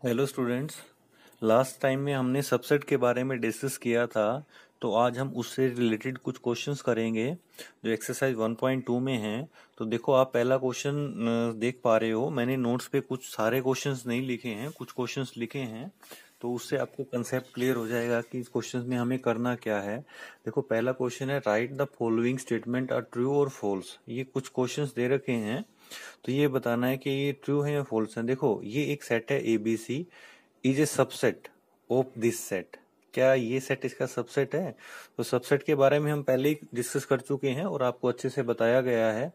Hello students. Last time में हमने subset के बारे में डिस्कस किया था, तो आज हम उससे रिलेटेड कुछ क्वेश्चंस करेंगे जो एक्सरसाइज 1.2 में हैं। तो देखो, आप पहला क्वेश्चन देख पा रहे हो। मैंने नोट्स पे कुछ सारे क्वेश्चंस नहीं लिखे हैं, कुछ क्वेश्चंस लिखे हैं, तो उससे आपको कंसेप्ट क्लियर हो जाएगा कि इस क्वेश्चंस में हमें करना क्या है। देखो, पहला क्वेश्चन है write the following statement are true और फॉल्स। ये कुछ क्वेश्चंस दे रखे हैं, तो ये बताना है कि ये ट्रू है या फॉल्स है। देखो, ये एक सेट है ABC is a subset of this set. क्या ये सेट इसका सबसेट है? तो सबसेट के बारे में हम पहले ही डिस्कस कर चुके हैं और आपको अच्छे से बताया गया है।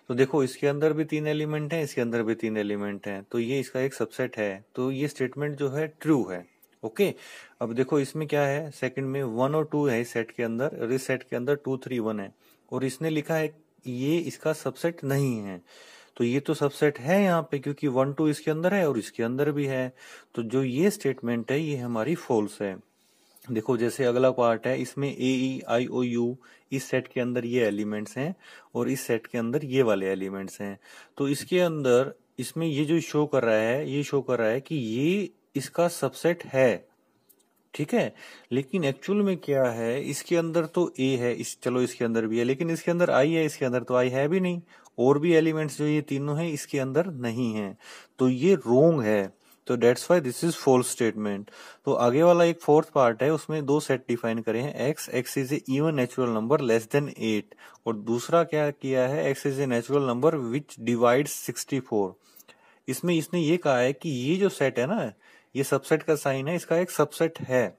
तो देखो, इसके अंदर भी 3 एलिमेंट हैं, इसके अंदर भी 3 एलिमेंट हैं, तो ये इसका एक सबसेट है। तो ये स्टेटमेंट जो है ट्रू है। ओके। अब देखो, इसमें क्या है, सेकंड में 1 और 2 है इस सेट के अंदर, और इस सेट के अंदर 2 3 1 है, और इसने लिखा है ये इसका सबसेट नहीं है। तो ये तो सबसेट है यहाँ पे, क्योंकि 1 2 इसके अंदर है और इसके अंदर भी है। तो जो ये स्टेटमेंट है ये हमारी फॉल्स है। देखो, जैसे अगला पार्ट है, इसमें AE I O U इस सेट के अंदर ये एलिमेंट्स हैं और इस सेट के अंदर ये वाले एलिमेंट्स हैं। तो इसके अंदर इसमें ये जो शो कर रहा है, ये शो कर रहा है कि ये इसका सबसेट है। ठीक है। लेकिन एक्चुअल में क्या है, इसके अंदर तो A है, इस चलो इसके अंदर भी है, लेकिन इसके अंदर I है, इसके अंदर तो I है भी नहीं। और भी एलिमेंट्स जो ये तीनों हैं इसके अंदर नहीं है, तो ये रोंग है। तो that's why this is false statement. तो आगे वाला एक फोर्थ पार्ट है, उसमें दो सेट डिफाइन करे हैं, x is a even natural number less than 8, और दूसरा क्या किया है, x is a natural number which divides 64। इसमें इसने ये कहा है कि ये जो सेट है ना, ये सबसेट का साइन है, इसका एक सबसेट है।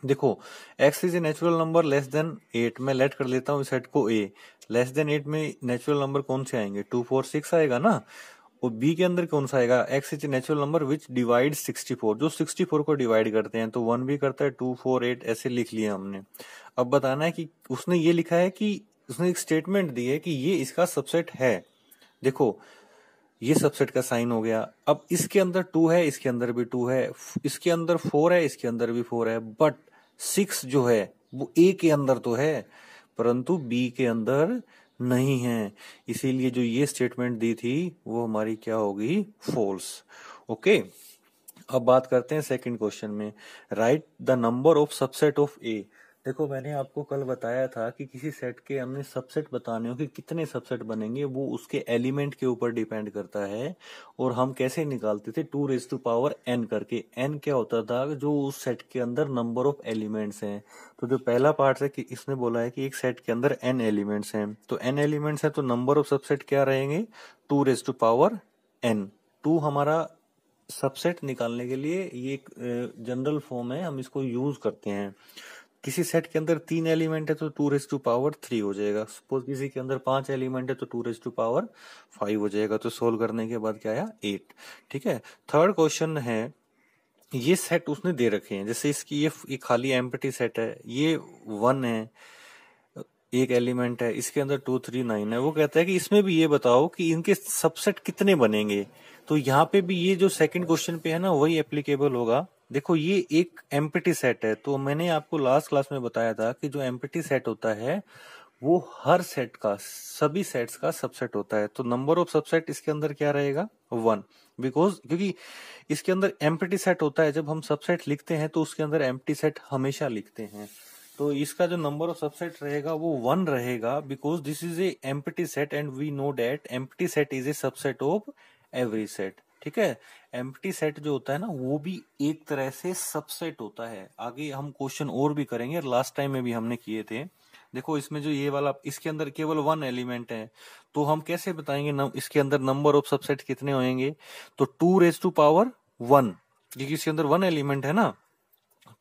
देखो, x is a natural number less than 8, मैं लेट कर लेता हूँ सेट को A। लेस देन 8 में नेचुरल नंबर कौन से आएंगे, 2 4 6 आएगा ना। और B के अंदर कौन सा आएगा, x is a natural number which divide 64, जो 64 को डिवाइड करते हैं। तो 1 भी करता है, 2 4 8 ऐसे लिख लिया हमने। अब बताना है कि उसने ये लिखा है कि उसने एक स्टेटमेंट दी है कि ये इसका सबसेट है। देखो, ये सबसेट का साइन हो गया। अब इसके अंदर 2 है, इसके अंदर भी 2 है, इसके अंदर 4 है, इसके अंदर भी 4 है, बट 6 जो है वो A के अंदर तो है, परंतु B के अंदर नहीं है। इसीलिए जो ये स्टेटमेंट दी थी वो हमारी क्या होगी, फॉल्स। ओके। अब बात करते हैं सेकंड क्वेश्चन में, write the number of subset of A. देखो, मैंने आपको कल बताया था कि किसी सेट के हमने सबसेट बताने हो कि कितने सबसेट बनेंगे, वो उसके एलिमेंट के ऊपर डिपेंड करता है। और हम कैसे निकालते थे, 2n करके। n क्या होता था, जो उस सेट के अंदर नंबर ऑफ एलिमेंट्स हैं। तो जो पहला पार्ट है कि इसने बोला है कि एक सेट के अंदर n एलिमेंट्स हैं, तो n एलिमेंट्स हैं, तो नंबर ऑफ सबसेट क्या रहेंगे, 2n। 2 हमारा सबसेट निकालने के लिए ये एक जनरल फॉर्म है, हम इसको यूज करते हैं। किसी सेट के अंदर 3 एलिमेंट है तो 2 3 हो जाएगा। सपोज किसी के अंदर 5 एलिमेंट है तो 2 5 हो जाएगा। तो सोल्व करने के बाद क्या आया, 8। ठीक है। थर्ड क्वेश्चन है, ये सेट उसने दे रखे हैं, जैसे इसकी ये खाली एम्प्टी सेट है, ये 1 है, एक एलिमेंट है, इसके अंदर 2 3 9 है। वो कहता है कि इसमें भी ये बताओ कि इनके सबसेट कितने बनेंगे। तो यहाँ पे भी ये जो सेकंड क्वेश्चन पे है ना, वही एप्लीकेबल होगा। देखो, ये एक एम्प्टी सेट है, तो मैंने आपको लास्ट क्लास में बताया था कि जो एम्प्टी सेट होता है वो हर सेट का, सभी सेट्स का सबसेट होता है। तो नंबर ऑफ सबसेट इसके अंदर क्या रहेगा, 1। बिकॉज क्योंकि इसके अंदर एम्प्टी सेट होता है, जब हम सबसेट लिखते हैं तो उसके अंदर एम्प्टी सेट हमेशा लिखते हैं। तो इसका जो नंबर ऑफ सबसेट रहेगा वो 1 रहेगा, because this is a empty set and we know that empty set is a subset of every set. ठीक है। एम्प्टी सेट जो होता है ना, वो भी एक तरह से सबसेट होता है। आगे हम क्वेश्चन और भी करेंगे, लास्ट टाइम में भी हमने किए थे। देखो, इसमें जो ये वाला, इसके अंदर केवल 1 एलिमेंट है, तो हम कैसे बताएंगे इसके अंदर नंबर ऑफ सबसेट कितने होंगे। तो 2 raised to power 1, क्योंकि इसके अंदर 1 एलिमेंट है ना,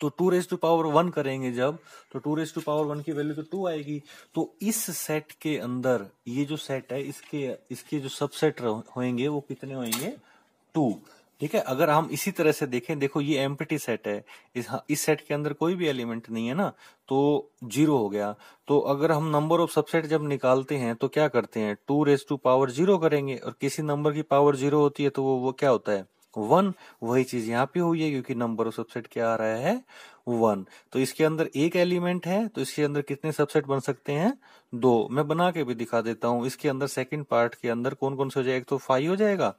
तो 2 raised to power 1 करेंगे जब, तो 2 raised to power 1 की वैल्यू तो 2 आएगी। तो इस सेट के अंदर, ये जो सेट है, इसके इसके जो सबसेट होंगे वो कितने होंगे, 2। ठीक है। अगर हम इसी तरह से देखें, देखो ये एम्प्टी सेट है, इस सेट के अंदर कोई भी एलिमेंट नहीं है ना, तो 0 हो गया। तो अगर हम नंबर ऑफ सबसेट जब निकालते हैं तो क्या करते हैं, 2 raised to power 0 करेंगे, और किसी नंबर की पावर 0 होती है तो वो क्या होता है, 1। वही चीज यहाँ पे हुई है, क्योंकि नंबर ऑफ सबसेट क्या आ रहा है, 1। तो इसके अंदर एक एलिमेंट है, तो इसके अंदर कितने सबसेट बन सकते हैं, 2। मैं बना के भी दिखा देता हूँ। इसके अंदर सेकंड पार्ट के अंदर कौन कौन से हो जाएगा, तो 5 हो जाएगा,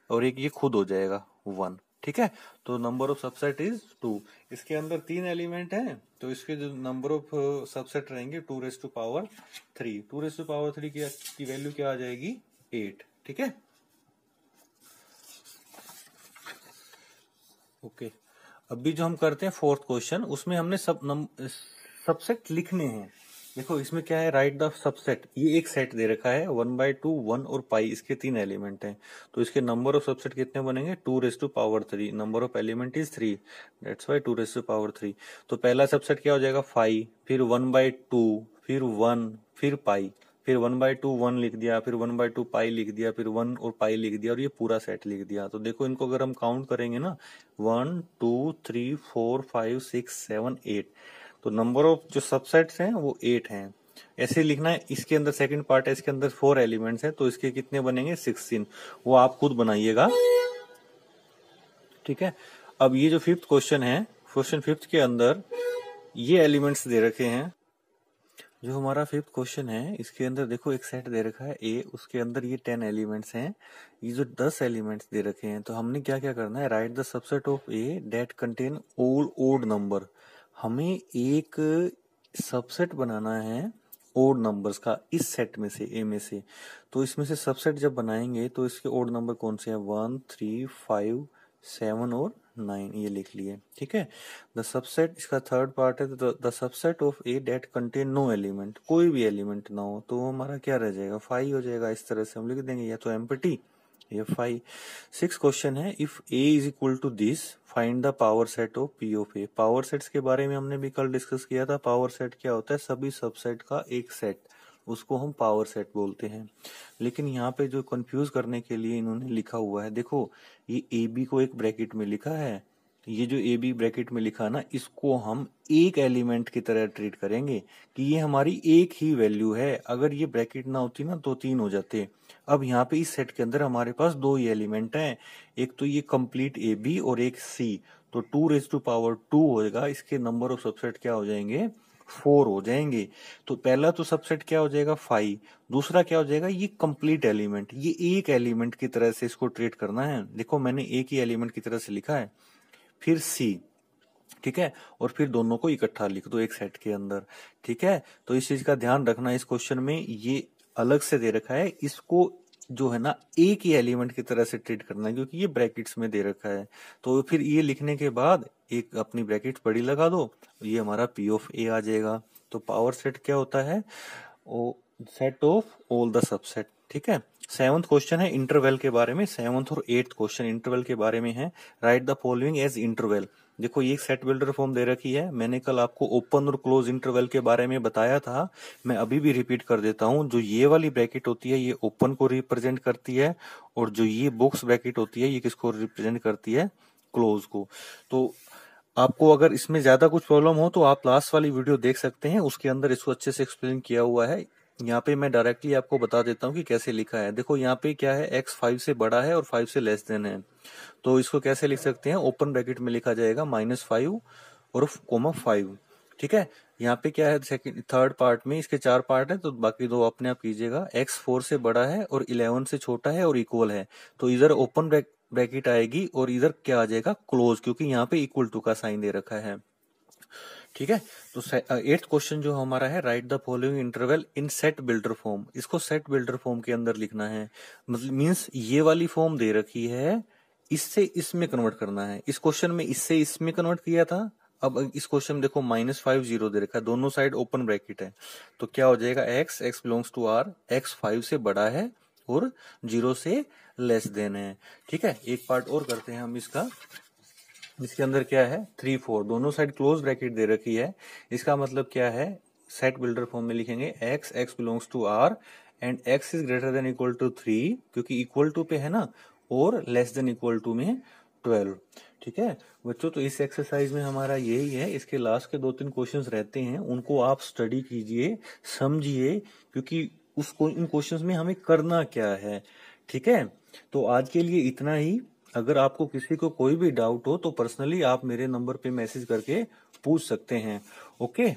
और एक ये खुद हो जाएगा 1। ठीक है। तो नंबर ऑफ सबसेट इज 2। इसके अंदर 3 एलिमेंट हैं, तो इसके जो नंबर ऑफ सबसेट रहेंगे 2⁻3। 2⁻3 की वैल्यू क्या आ जाएगी? 8। ठीक है, ओके। अभी जो हम करते हैं फोर्थ क्वेश्चन, उसमें हमने सबसेट लिखने हैं। देखो इसमें क्या है, राइट द सबसेट। ये एक सेट दे रखा है 1/2, 1 और पाई, इसके 3 एलिमेंट हैं। तो इसके नंबर ऑफ सबसेट कितने बनेंगे? 2⁻3। Number of element is 3, that's why 2⁻3। तो पहला सबसेट क्या हो जाएगा? 5, फिर 1/2, फिर 1, फिर पाई, फिर 1/2 1 लिख दिया, फिर 1/2 पाई लिख दिया, फिर 1 और पाई लिख दिया, और ये पूरा सेट लिख दिया। तो देखो इनको अगर हम काउंट करेंगे ना, 1 2 3 4 5 6 7 8, तो नंबर ऑफ जो सबसेट्स हैं वो 8 हैं। ऐसे लिखना है। इसके अंदर सेकंड पार्ट है, इसके अंदर 4 एलिमेंट्स हैं, तो इसके कितने बनेंगे? 16। वो आप खुद बनाइएगा। ठीक है, अब ये जो फिफ्थ क्वेश्चन है, क्वेश्चन फिफ्थ के अंदर ये एलिमेंट्स दे रखे हैं। जो हमारा फिफ्थ क्वेश्चन है, इसके अंदर देखो एक सेट दे रखा है ए, उसके अंदर ये 10 एलिमेंट्स हैं। ये जो 10 एलिमेंट्स दे रखे हैं, तो हमने क्या क्या करना है? Write the subset of a that contain all odd number. हमें एक सबसेट बनाना है ओड नंबर्स का, इस सेट में से, ए में से। तो इसमें से सबसेट जब बनाएंगे तो इसके ओड नंबर कौन से हैं? 1 3 5 7 और 9, ये लिख लिए। ठीक है, द सबसेट, इसका थर्ड पार्ट है, the subset of a that contain no element. कोई भी एलिमेंट ना हो, तो हमारा क्या रह जाएगा? 5 हो जाएगा। इस तरह से हम लिख देंगे, या तो एम्प्टी या 5। सिक्स क्वेश्चन है, if a is equal to this find the power set of p of a. Power sets के बारे में हमने भी कल डिस्कस किया था। पावर सेट क्या होता है? सभी सबसेट का एक सेट, उसको हम पावर सेट बोलते हैं। लेकिन यहाँ पे जो कंफ्यूज करने के लिए इन्होंने लिखा हुआ है, देखो ये ए बी को एक ब्रैकेट में लिखा है, ये जो ए बी ब्रैकेट में लिखा ना, इसको हम एक एलिमेंट की तरह ट्रीट करेंगे कि ये हमारी एक ही वैल्यू है। अगर ये ब्रैकेट ना होती ना तो 3 हो जाते। अब यहाँ पे इस सेट के अंदर हमारे पास 2 ही एलिमेंट हैं, एक तो ये कंप्लीट ए बी और एक सी। तो 2⁻2 होएगा। इसके नंबर ऑफ सबसेट क्या हो जाएंगे? 4 हो जाएंगे। तो पहला तो सबसेट क्या हो जाएगा? 5। दूसरा क्या हो जाएगा? ये कंप्लीट एलिमेंट, ये एक एलिमेंट की तरह से इसको ट्रीट करना है। देखो मैंने एक ही एलिमेंट की तरह से लिखा है, फिर सी, ठीक है, और फिर दोनों को इकट्ठा लिख दो एक सेट के अंदर। ठीक है, तो इस चीज का ध्यान रखना। इस क्वेश्चन में ये अलग से दे रखा है, इसको जो है ना एक ही एलिमेंट की तरह से ट्रीट करना है, क्योंकि ये ब्रैकेट्स में दे रखा है। तो फिर ये लिखने के बाद एक अपनी ब्रैकेट बड़ी लगा दो, ये हमारा पी ऑफ ए आ जाएगा। तो पावर सेट क्या होता है? Oh set of all the subset. ठीक है, सेवंथ क्वेश्चन है इंटरवल के बारे में। सेवंथ और एट्थ क्वेश्चन इंटरवल के बारे में है। Write the following as interval. देखो ये एक सेट बिल्डर फॉर्म दे रखी है। मैंने कल आपको ओपन और क्लोज इंटरवल के बारे में बताया था, मैं अभी भी रिपीट कर देता हूँ। जो ये वाली ब्रैकेट होती है ये ओपन को रिप्रेजेंट करती है, और जो ये बॉक्स ब्रैकेट होती है ये किसको रिप्रेजेंट करती है? क्लोज को। तो आपको अगर इसमें ज्यादा कुछ प्रॉब्लम हो तो आप लास्ट वाली वीडियो देख सकते हैं, उसके अंदर इसको अच्छे से एक्सप्लेन किया हुआ है। यहाँ पे मैं डायरेक्टली आपको बता देता हूँ कि कैसे लिखा है। देखो यहाँ पे क्या है, x 5 से बड़ा है और 5 से लेस देन है, तो इसको कैसे लिख सकते हैं? ओपन ब्रैकेट में लिखा जाएगा -5 और (5). ठीक है, यहाँ पे क्या है, सेकंड थर्ड पार्ट में इसके 4 पार्ट है, तो बाकी 2 अपने आप कीजिएगा। x 4 से बड़ा है और 11 से छोटा है और इक्वल है, तो इधर ओपन ब्रैकेट आएगी और इधर क्या आ जाएगा? क्लोज, क्योंकि यहाँ पे इक्वल टू का साइन दे रखा है। ठीक है, तो एट्थ क्वेश्चन जो हमारा है, write the following interval in set builder form. इसको सेट बिल्डर फॉर्म के अंदर लिखना है। मतलब मींस ये वाली फॉर्म दे रखी है, इससे इसमें कन्वर्ट करना है। इस क्वेश्चन में इससे इसमें कन्वर्ट किया था। अब इस क्वेश्चन में देखो -5 0 दे रखा है, दोनों साइड ओपन ब्रैकेट है, तो क्या हो जाएगा? x belongs to r, x 5 से बड़ा है और 0 से लेस देन है। ठीक है, एक पार्ट और करते हैं हम इसका। इसके अंदर क्या है? 3 4, दोनों साइड क्लोज ब्रैकेट दे रखी है। इसका मतलब क्या है? सेट बिल्डर फॉर्म में लिखेंगे x belongs to r and x is greater than equal to 3, क्योंकि इक्वल टू पे है ना, और लेस देन इक्वल टू में 12। ठीक है बच्चों, तो इस एक्सरसाइज में हमारा यही है। इसके लास्ट के 2-3 क्वेश्चंस रहते हैं, उनको आप स्टडी कीजिए, समझिए, क्योंकि उसको इन क्वेश्चंस में हमें करना क्या है। ठीक है, तो आज के लिए इतना ही। अगर आपको किसी को कोई भी डाउट हो तो पर्सनली आप मेरे नंबर पे मैसेज करके पूछ सकते हैं। ओके,